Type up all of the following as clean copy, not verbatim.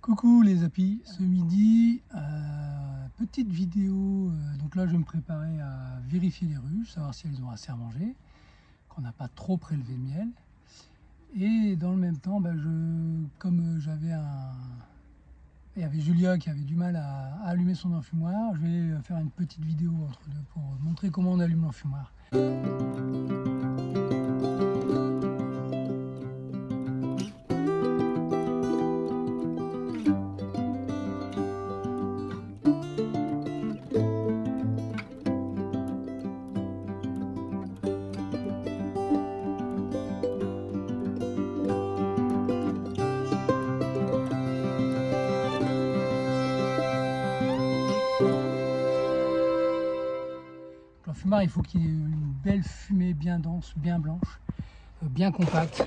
Coucou les apis, ce midi, petite vidéo, donc là je vais me préparer à vérifier les ruches, savoir si elles ont assez à manger, qu'on n'a pas trop prélevé le miel. Et dans le même temps, comme il y avait Julia qui avait du mal à allumer son enfumoir, je vais faire une petite vidéo entre deux pour montrer comment on allume l'enfumoir. L'enfumoir, il faut qu'il ait une belle fumée bien dense, bien blanche, bien compacte.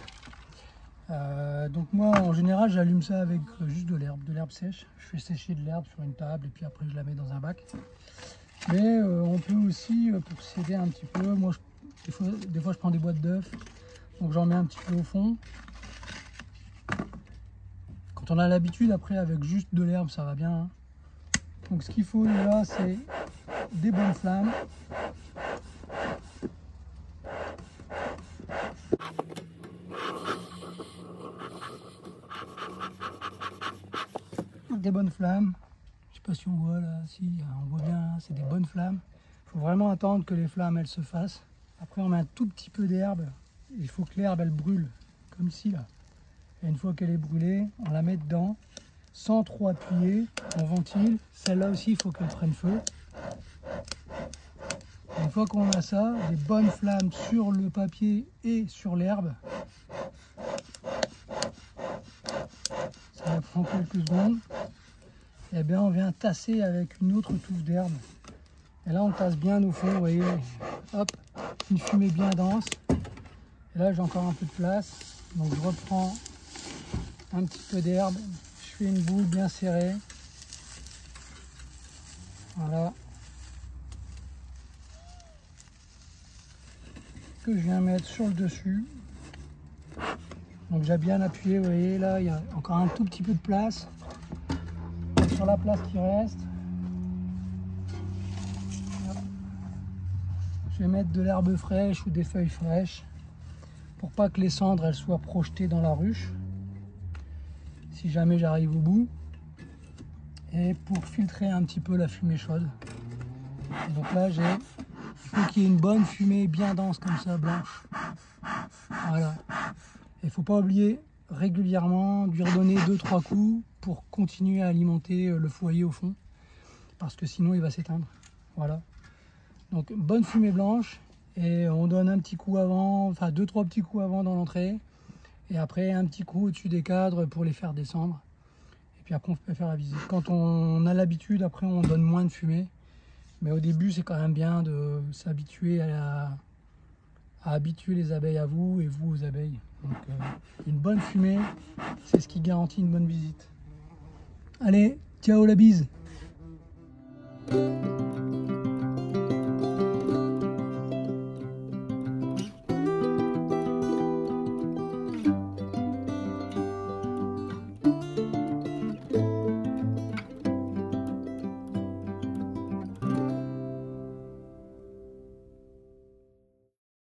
Donc moi, en général, j'allume ça avec juste de l'herbe sèche. Je fais sécher de l'herbe sur une table et puis après je la mets dans un bac. Mais on peut aussi, pour s'aider un petit peu, moi, des fois je prends des boîtes d'œufs, donc j'en mets un petit peu au fond. Quand on a l'habitude, après avec juste de l'herbe, ça va bien. Hein. Donc ce qu'il faut là, c'est des bonnes flammes. Des bonnes flammes. Je sais pas si on voit là, si on voit bien, c'est des bonnes flammes. Il faut vraiment attendre que les flammes elles se fassent. Après on met un tout petit peu d'herbe. Il faut que l'herbe elle brûle, comme ici là. Et une fois qu'elle est brûlée, on la met dedans, sans trop appuyer, on ventile. Celle-là aussi, il faut qu'elle prenne feu. Une fois qu'on a ça, des bonnes flammes sur le papier et sur l'herbe. Ça prend quelques secondes. Et bien on vient tasser avec une autre touffe d'herbe. Et là on tasse bien au fond, vous voyez, hop, une fumée bien dense. Et là j'ai encore un peu de place, donc je reprends un petit peu d'herbe, je fais une boule bien serrée. Voilà. Que je viens mettre sur le dessus. Donc j'ai bien appuyé, vous voyez, là il y a encore un tout petit peu de place. Sur la place qui reste, je vais mettre de l'herbe fraîche ou des feuilles fraîches pour pas que les cendres elles soient projetées dans la ruche si jamais j'arrive au bout, et pour filtrer un petit peu la fumée chaude. Et donc là il faut qu'il y ait une bonne fumée bien dense comme ça, blanche. Voilà. Il faut pas oublier régulièrement de lui redonner 2-3 coups pour continuer à alimenter le foyer au fond, parce que sinon il va s'éteindre. Voilà. Donc bonne fumée blanche, et on donne un petit coup avant, enfin 2-3 petits coups avant dans l'entrée, et après un petit coup au-dessus des cadres pour les faire descendre. Et puis après on peut faire la visite. Quand on a l'habitude, après on donne moins de fumée, mais au début c'est quand même bien de s'habituer à habituer les abeilles à vous et vous aux abeilles. Donc une bonne fumée, c'est ce qui garantit une bonne visite. Allez, ciao la bise!